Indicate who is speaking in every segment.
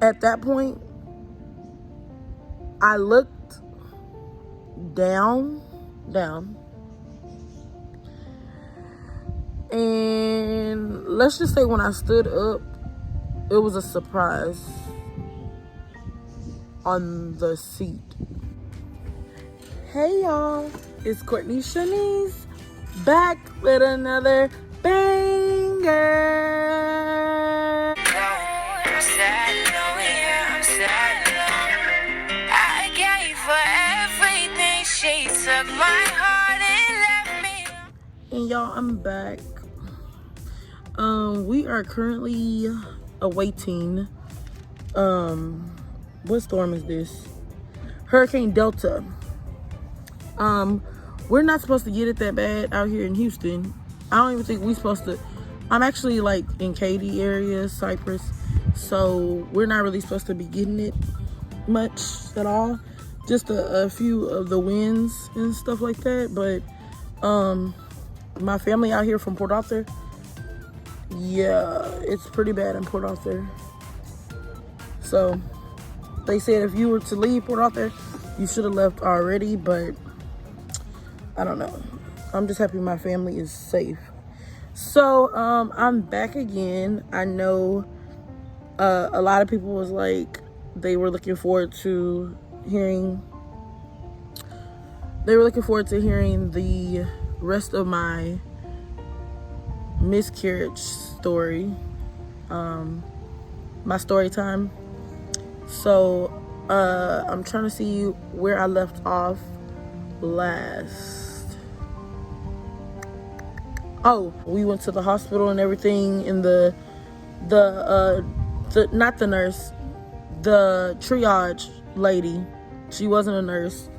Speaker 1: at that point, I looked down, and let's just say when I stood up, it was a surprise on the seat. Hey y'all, it's Courtney Shanice back with another banger.
Speaker 2: I'm sad. I gave her everything. She took my heart and left me.
Speaker 1: And y'all, I'm back. We are currently awaiting what storm is this? Hurricane Delta. We're not supposed to get it that bad out here in Houston. I don't even think we're supposed to. I'm actually like in Katy area, Cypress, so we're not really supposed to be getting it much at all. Just a few of the winds and stuff like that. But my family out here from Port Arthur, yeah, it's pretty bad in Port Arthur. So they said if you were to leave Port Arthur, you should have left already, but I don't know. I'm just happy my family is safe. So I'm back again. I know a lot of people was like, they were looking forward to hearing the rest of my miscarriage story, my story time. So I'm trying to see where I left off last. Oh, we went to the hospital and everything, and the not the nurse, the triage lady, she wasn't a nurse,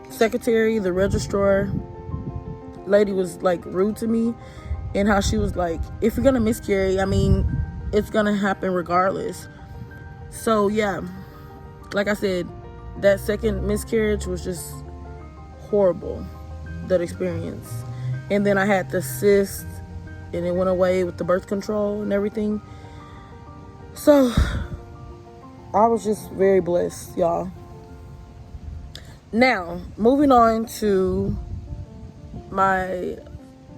Speaker 1: secretary, the registrar lady was like rude to me, and how she was like, if you're gonna miscarry, I mean, it's gonna happen regardless. So yeah, like I said, that second miscarriage was just horrible, that experience. And then I had the cyst, and it went away with the birth control and everything. So I was just very blessed, y'all. Now, moving on to my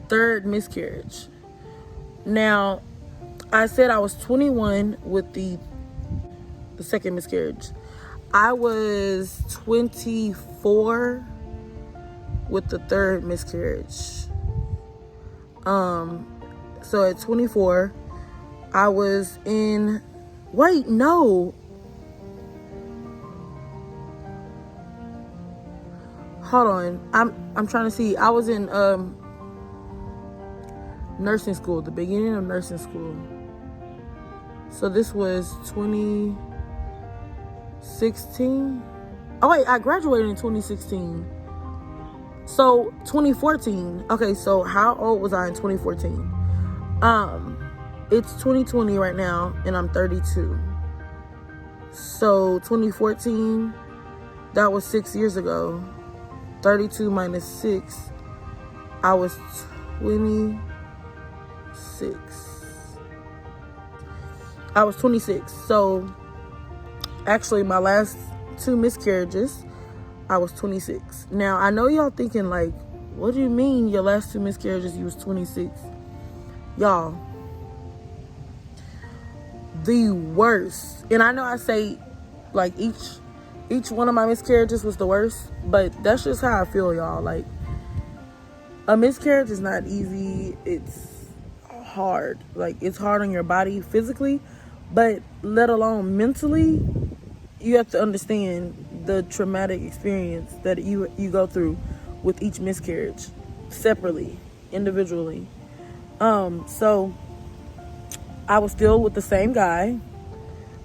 Speaker 1: third miscarriage. Now, I said I was 21 with the second miscarriage. I was 24 with the third miscarriage. So at 24, I was in, wait, no. Hold on. I'm trying to see. I was in nursing school, the beginning of nursing school. So this was 2016. Oh wait, I graduated in 2016. So 2014. Okay, so how old was I in 2014? It's 2020 right now, and I'm 32. So 2014, that was 6 years ago. 32 minus 6, I was 26. I was 26. So actually, my last two miscarriages, I was 26. Now, I know y'all thinking like, what do you mean your last two miscarriages, you was 26? Y'all, the worst. And I know I say like each one of my miscarriages was the worst, but that's just how I feel, y'all. Like, a miscarriage is not easy. It's hard. Like, it's hard on your body physically, but let alone mentally. You have to understand the traumatic experience that you go through with each miscarriage, separately, individually. So I was still with the same guy.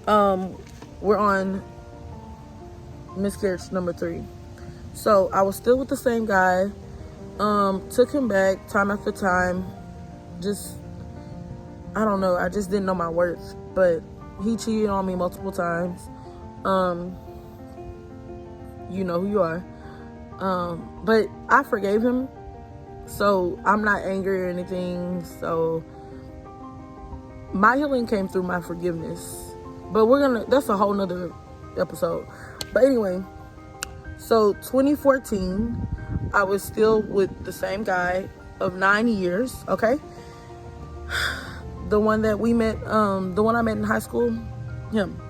Speaker 1: We're on miscarriage number 3. So I was still with the same guy. Took him back time after time. Just, I don't know, I just didn't know my worth. But he cheated on me multiple times. You know who you are. But I forgave him, so I'm not angry or anything. So my healing came through my forgiveness. But that's a whole nother episode. But anyway, so 2014, I was still with the same guy of 9 years, okay? The one that we met, the one I met in high school, him.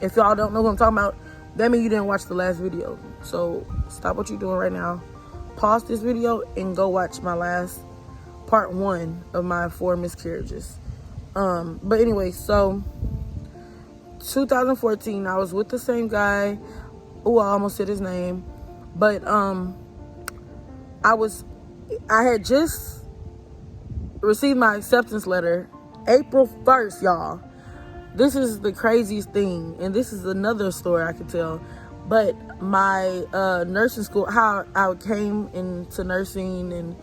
Speaker 1: If y'all don't know who I'm talking about, that means you didn't watch the last video. So stop what you're doing right now. Pause this video and go watch my last part 1 of my 4 miscarriages. But anyway, so 2014, I was with the same guy. Oh, I almost said his name. But I had just received my acceptance letter April 1st, y'all. This is the craziest thing, and this is another story I could tell. But my nursing school, how I came into nursing, and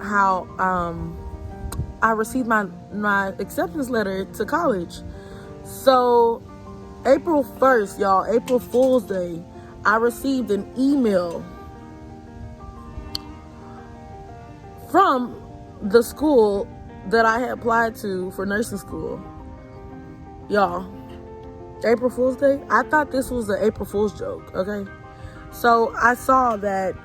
Speaker 1: how I received my acceptance letter to college. So April 1st, y'all, April Fool's Day, I received an email from the school that I had applied to for nursing school. Y'all, April Fool's Day, I thought this was an April Fool's joke, okay? So I saw that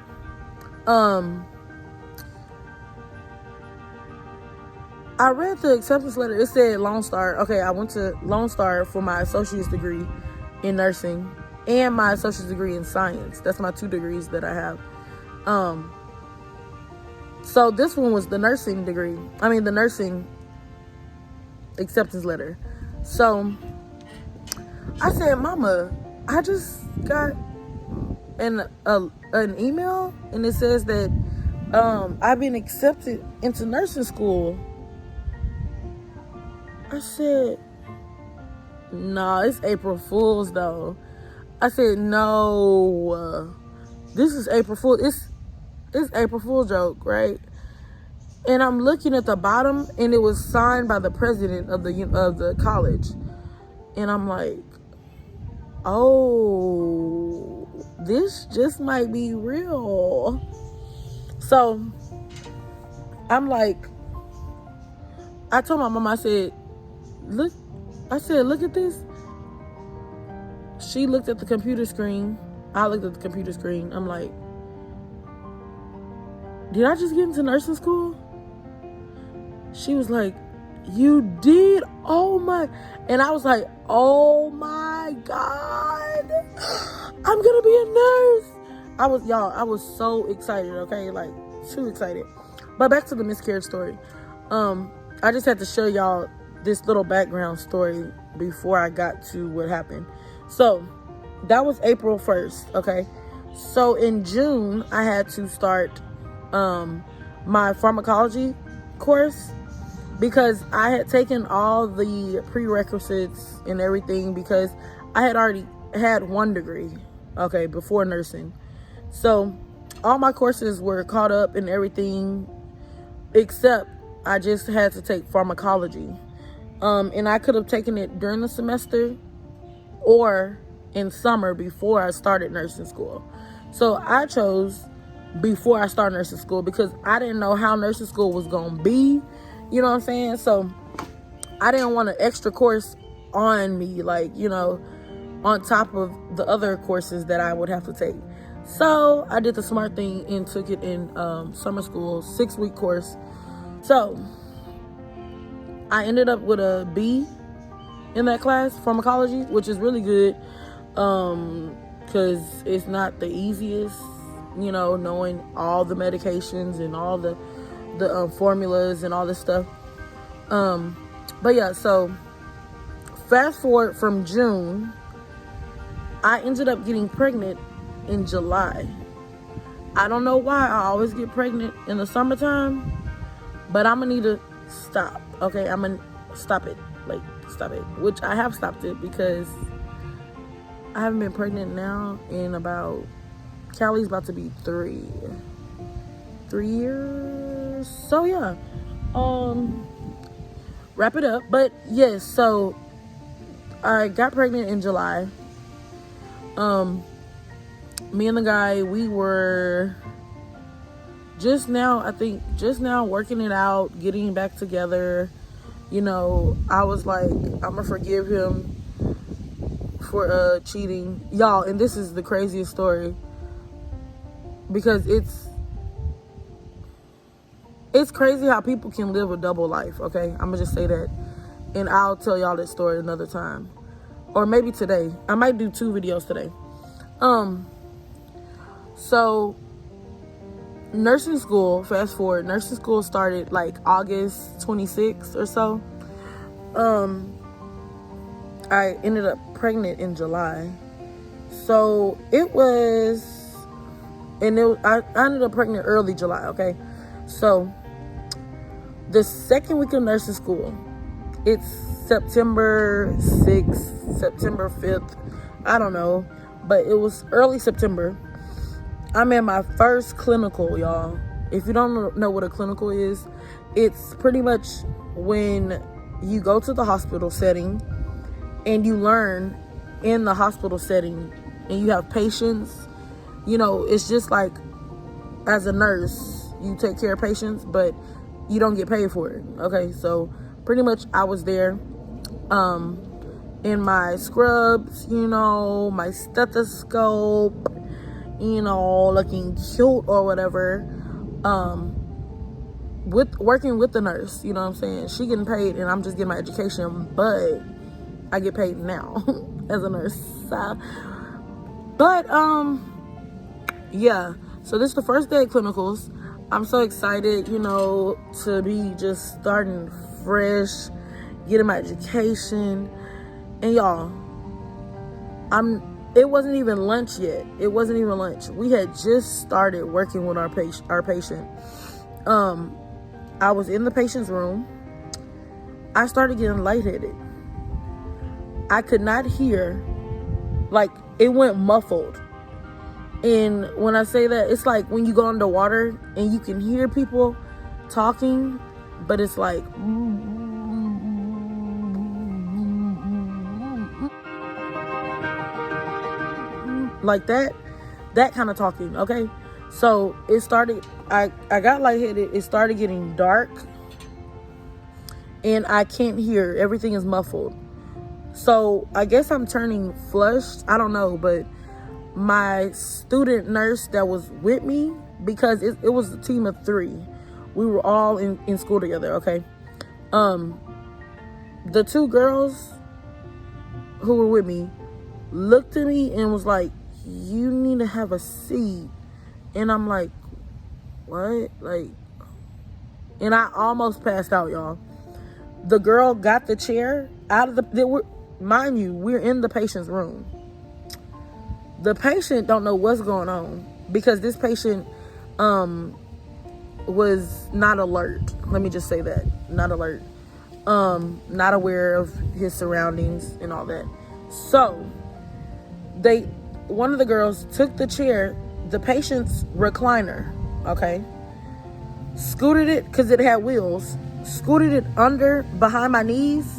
Speaker 1: I read the acceptance letter. It said Lone Star. Okay, I went to Lone Star for my associate's degree in nursing and my associate's degree in science. That's my 2 degrees that I have. So this one was the nursing degree. I mean, the nursing acceptance letter. So I said, Mama, I just got an email, and it says that I've been accepted into nursing school. I said, nah, it's April Fool's though. I said, no, this is April Fool. It's April Fool's joke, right? And I'm looking at the bottom, and it was signed by the president of the college. And I'm like, oh, this just might be real. So I'm like, I told my mom, I said, look at this. She looked at the computer screen. I looked at the computer screen. I'm like, did I just get into nursing school? She was like, you did? Oh my. And I was like, oh my God, I'm gonna be a nurse. I was so excited, okay? Like, too excited. But back to the miscarriage story. I just had to show y'all this little background story before I got to what happened. So that was April 1st, okay? So in June, I had to start my pharmacology course, because I had taken all the prerequisites and everything, because I had already had 1 degree, okay, before nursing. So all my courses were caught up and everything, except I just had to take pharmacology. And I could have taken it during the semester or in summer before I started nursing school. So I chose before I started nursing school, because I didn't know how nursing school was going to be. You know what I'm saying? So I didn't want an extra course on me, like, you know, on top of the other courses that I would have to take. So I did the smart thing and took it in summer school, 6-week course. So I ended up with a B in that class, pharmacology, which is really good, because it's not the easiest, you know, knowing all the medications and all the formulas and all this stuff. But yeah, so fast forward from June, I ended up getting pregnant in July. I don't know why I always get pregnant in the summertime, but I'm gonna need to stop. Okay, I'm gonna stop it. Like, stop it. Which I have stopped it, because I haven't been pregnant now in about, Callie's about to be 3 years. So yeah, wrap it up. But yes, so I got pregnant in July. Me and the guy, we were just now working it out, getting back together. You know, I was like, I'm gonna forgive him for cheating. Y'all, and this is the craziest story, because it's crazy how people can live a double life, okay? I'm gonna just say that. And I'll tell y'all that story another time. Or maybe today. I might do 2 videos today. So nursing school, fast forward, nursing school started like August 26th or so. I ended up pregnant in July. So I ended up pregnant early July, okay? So the second week of nursing school, it's September 6th, September 5th, I don't know, but it was early September. I'm in my first clinical, y'all. If you don't know what a clinical is, it's pretty much when you go to the hospital setting and you learn in the hospital setting and you have patients. You know, it's just like as a nurse, you take care of patients, but you don't get paid for it. Okay, so pretty much I was there in my scrubs, you know, my stethoscope, you know, looking cute or whatever, working with the nurse, you know what I'm saying? She getting paid and I'm just getting my education, but I get paid now as a nurse. But yeah, so this is the first day of clinicals. I'm so excited, you know, to be just starting fresh, getting my education. And y'all, it wasn't even lunch yet. It wasn't even lunch. We had just started working with our patient. I was in the patient's room. I started getting lightheaded. I could not hear, like, it went muffled. And when I say that, it's like when you go underwater and you can hear people talking, but it's like that kind of talking, okay? So it started, I got lightheaded. It started getting dark and I can't hear. Everything is muffled. So I guess I'm turning flushed. I don't know, but my student nurse that was with me, because it was a team of 3. We were all in school together, okay? The 2 girls who were with me looked at me and was like, you need to have a seat. And I'm like, what? Like, and I almost passed out, y'all. The girl got the chair out of mind you, we're in the patient's room. The patient don't know what's going on because this patient was not alert. Let me just say that. Not alert. Not aware of his surroundings and all that. So one of the girls took the chair, the patient's recliner, okay, scooted it, because it had wheels, scooted it behind my knees.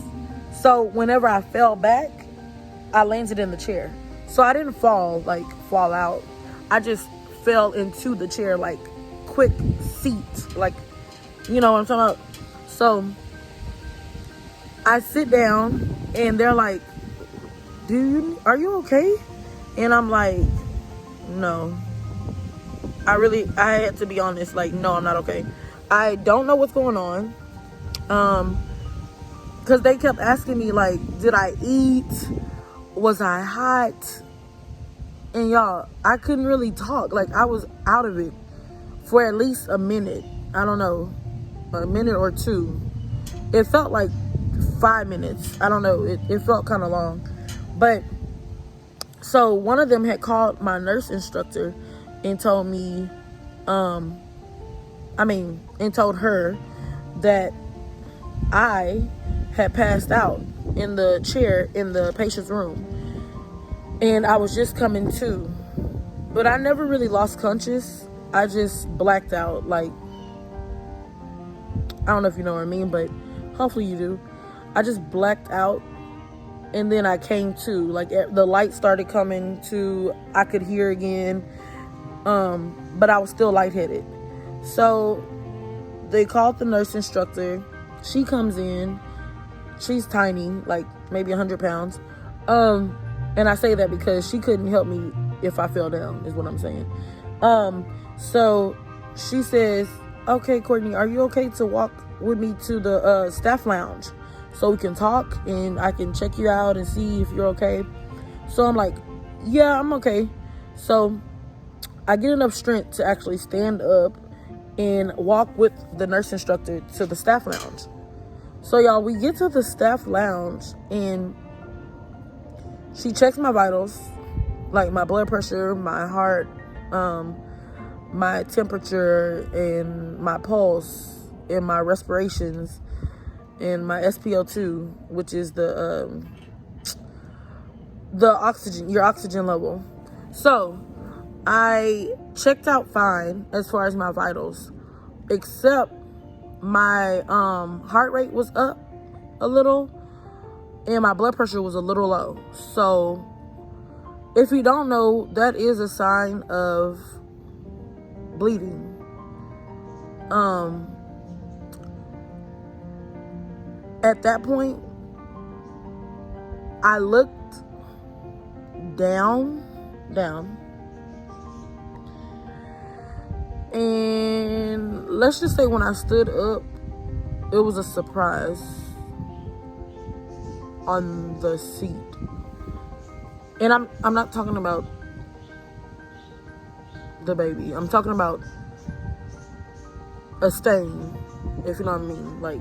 Speaker 1: So whenever I fell back, I landed in the chair. So I didn't fall out. I just fell into the chair, like quick seat, like, you know what I'm talking about? So I sit down and they're like, are you okay? And I'm like, no. I had to be honest, like, no, I'm not okay. I don't know what's going on. Because they kept asking me, like, did I eat? Was I hot? And y'all, I couldn't really talk. Like, I was out of it for at least a minute. I don't know, a minute or 2. It felt like 5 minutes. I don't know. It felt kind of long. But, so one of them had called my nurse instructor and told me, and told her that I had passed out in the chair in the patient's room. And I was just coming to. But I never really lost conscious. I just blacked out. Like, I don't know if you know what I mean, but hopefully you do. I just blacked out. And then I came to. Like, the light started coming to. I could hear again. But I was still lightheaded. So they called the nurse instructor. She comes in. she's tiny, like maybe 100 pounds. And I say that because she couldn't help me if I fell down, is what I'm saying. So she says, okay, Courtney, are you okay to walk with me to the staff lounge so we can talk and I can check you out and see if you're okay? So I'm like, yeah, I'm okay. So I get enough strength to actually stand up and walk with the nurse instructor to the staff lounge. So y'all, we get to the staff lounge and she checks my vitals, like my blood pressure, my heart, my temperature, and my pulse, and my respirations, and my SpO2, which is the oxygen, your oxygen level. So I checked out fine as far as my vitals, except my heart rate was up a little and my blood pressure was a little low. So if you don't know, that is a sign of bleeding. At that point, I looked down, and let's just say when I stood up, it was a surprise on the seat. And I'm not talking about the baby. I'm talking about a stain, if you know what I mean. Like,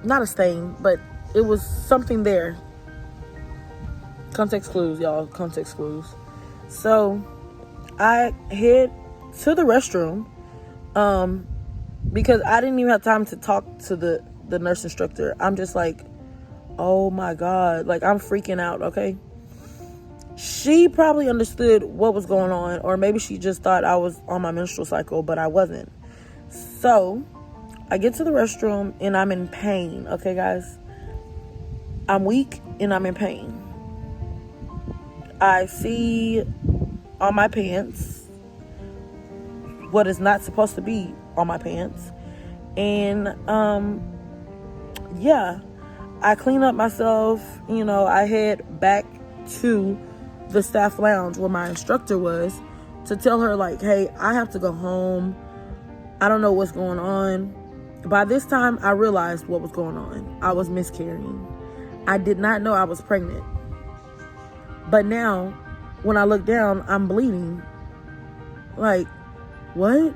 Speaker 1: not a stain, but it was something there. Context clues, y'all. Context clues. So I head to the restroom, because I didn't even have time to talk to the nurse instructor. I'm just like, oh my God, like I'm freaking out, okay? She probably understood what was going on, or maybe she just thought I was on my menstrual cycle, but I wasn't. So I get to the restroom and I'm in pain, okay, guys? I'm weak and I'm in pain. I see on my pants what is not supposed to be on my pants. And yeah, I clean up myself, you know, I head back to the staff lounge where my instructor was to tell her, like, hey, I have to go home. I don't know what's going on. By this time, I realized what was going on. I was miscarrying. I did not know I was pregnant. But now, when I look down, I'm bleeding. Like, what?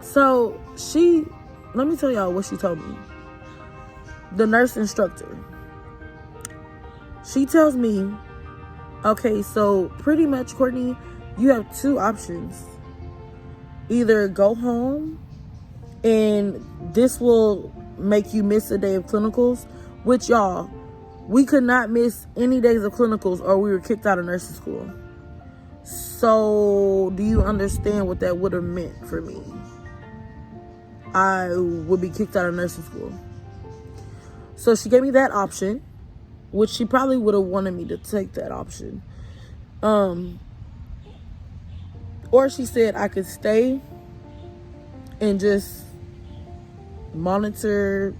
Speaker 1: So let me tell y'all what she told me. The nurse instructor. She tells me, okay, so pretty much, Courtney, you have two options. Either go home and this will make you miss a day of clinicals, which, y'all, we could not miss any days of clinicals or we were kicked out of nursing school. So do you understand what that would have meant for me? I would be kicked out of nursing school. So she gave me that option, which she probably would have wanted me to take that option. Or she said I could stay and just monitor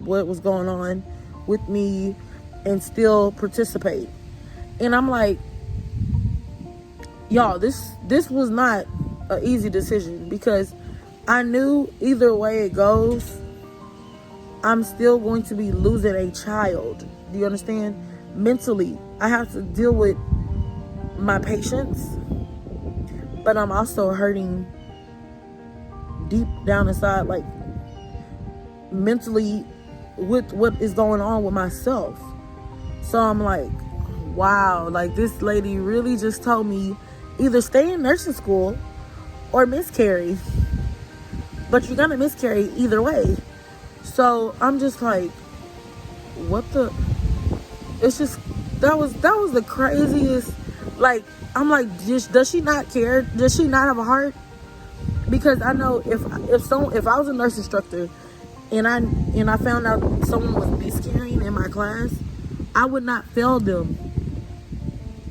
Speaker 1: what was going on with me and still participate. And I'm like, y'all, this was not an easy decision, because I knew either way it goes, I'm still going to be losing a child. Do you understand? Mentally, I have to deal with my patients, but I'm also hurting deep down inside, like mentally, with what is going on with myself. So I'm like, wow, like this lady really just told me either stay in nursing school or miscarry. But you're gonna miscarry either way. So I'm just like, what the? It's just, that was the craziest. Like, I'm like, does she not care? Does she not have a heart? Because I know if I was a nurse instructor and I found out someone was miscarrying in my class, I would not fail them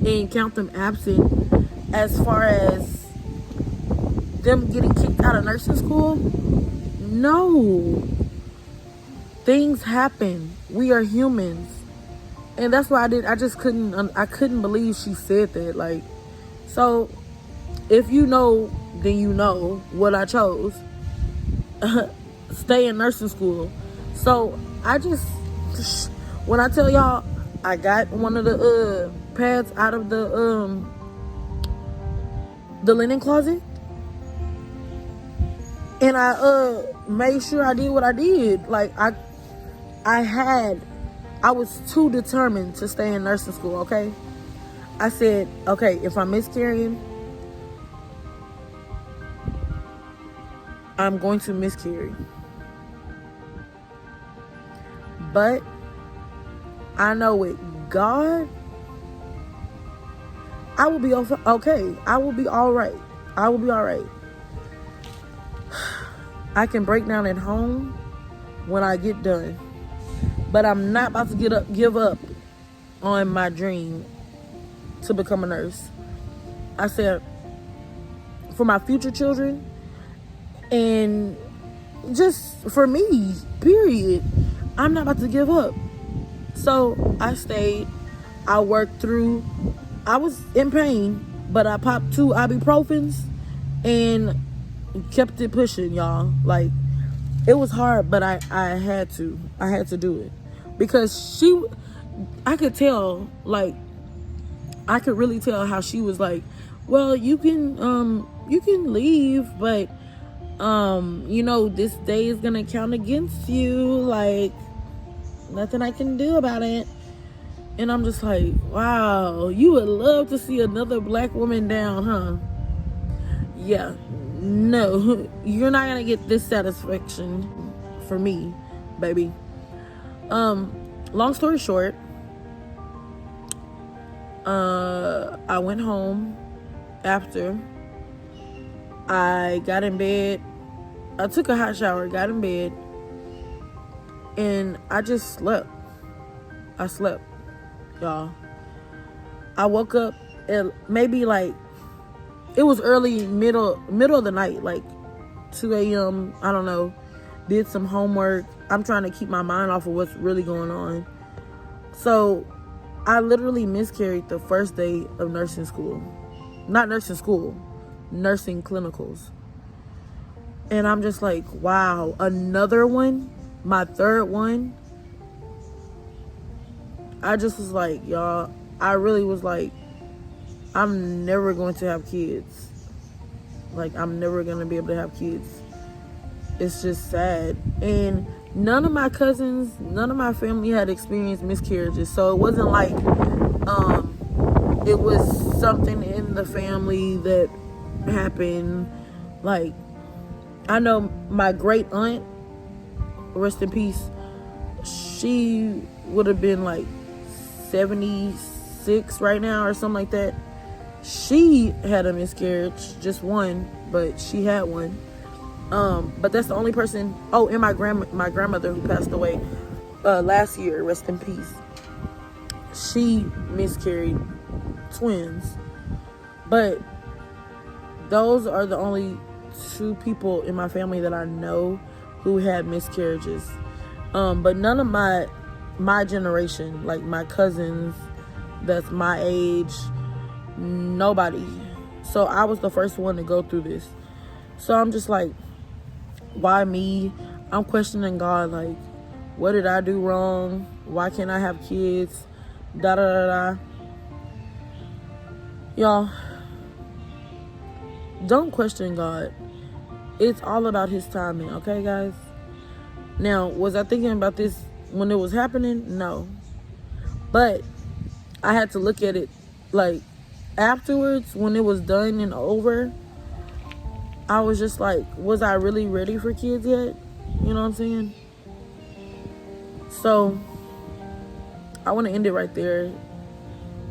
Speaker 1: and count them absent as far as them getting kicked out of nursing school. No. Things happen. We are humans. And that's why I just couldn't believe she said that. Like, so if you know, then you know what I chose. Stay in nursing school. So I just, when I tell y'all, I got one of the pads out of the linen closet, and I made sure I did what I did. Like I was too determined to stay in nursing school. Okay, I said, okay, if I'm miscarrying, I'm going to miscarry. But I know with God, I will be okay. I will be all right. I will be all right. I can break down at home when I get done. But I'm not about to give up on my dream to become a nurse. I said, for my future children, and just for me, period, I'm not about to give up. So I stayed. I worked through. I was in pain, but I popped 2 ibuprofens and kept it pushing, y'all. Like, it was hard, but I had to do it, because I could tell, like, I could really tell how she was like, well, you can leave, but this day is gonna count against you, like, nothing I can do about it. And I'm just like, wow, you would love to see another black woman down, huh? Yeah, no, you're not gonna get this satisfaction for me, baby. Long story short, I went home after I got in bed. I took a hot shower, got in bed, and I just slept. I slept, y'all. I woke up at maybe like, it was early, middle of the night, like 2 a.m. I don't know. Did some homework. I'm trying to keep my mind off of what's really going on. So I literally miscarried the first day of nursing school. Not nursing school, nursing clinicals. And I'm just like, wow, another one, my third one. I just was like, y'all, I really was like, I'm never going to have kids. Like, I'm never going to be able to have kids. It's just sad. And none of my cousins, none of my family had experienced miscarriages. So it wasn't like it was something in the family that happened. Like, I know my great aunt, rest in peace, she would have been like 76 right now or something like that. She had a miscarriage, just one, but she had one. But that's the only person. Oh, and my grandmother, who passed away last year, rest in peace, she miscarried twins. But those are the only 2 people in my family that I know who had miscarriages. But none of my generation, like my cousins that's my age, nobody. So I was the first one to go through this. So I'm just like, why me? I'm questioning God, like, what did I do wrong? Why can't I have kids? Da da da da. Y'all, don't question God. It's all about his timing, okay, guys? Now, was I thinking about this when it was happening? No. But I had to look at it, like, afterwards, when it was done and over. I was just like, was I really ready for kids yet? You know what I'm saying? So I want to end it right there.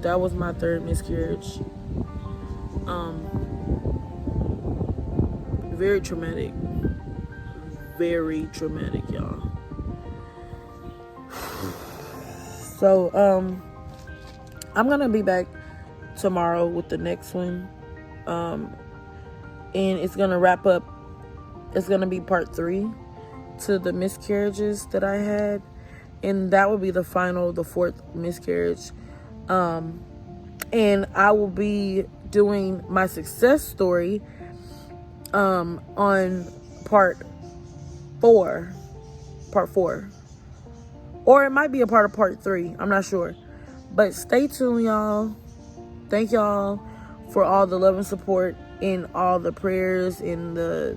Speaker 1: That was my 3rd miscarriage. Very traumatic. Very traumatic, y'all. So I'm gonna be back tomorrow with the next one. And it's gonna wrap up. It's gonna be part 3. to the miscarriages that I had, and that would be the fourth miscarriage. And I will be doing my success story on part 4, or it might be a part of part 3. I'm not sure, but stay tuned, y'all. Thank y'all for all the love and support and all the prayers and the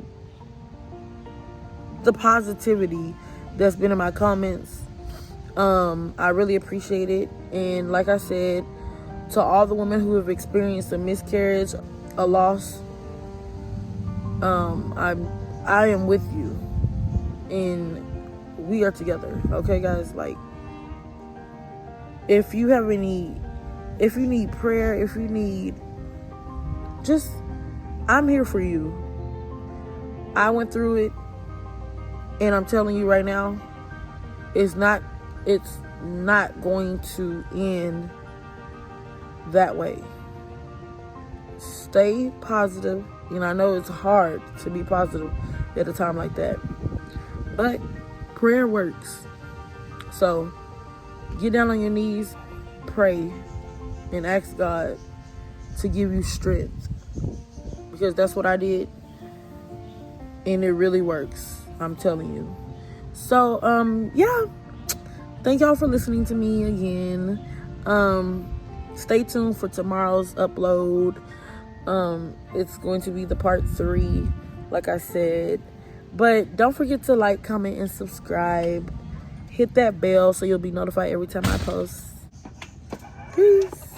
Speaker 1: positivity that's been in my comments. I really appreciate it. And like I said, to all the women who have experienced a miscarriage, a loss, I am with you, and we are together. Okay, guys. Like, if you need prayer, if you need, I'm here for you. I went through it, and I'm telling you right now, it's not going to end that way. Stay positive. I know it's hard to be positive at a time like that, but prayer works. So get down on your knees, pray, and ask God to give you strength, because that's what I did, and it really works. I'm telling you. So yeah, thank y'all for listening to me again. Stay tuned for tomorrow's upload. It's going to be the part 3, like I said. But don't forget to like, comment, and subscribe. Hit that bell so you'll be notified every time I post. Peace.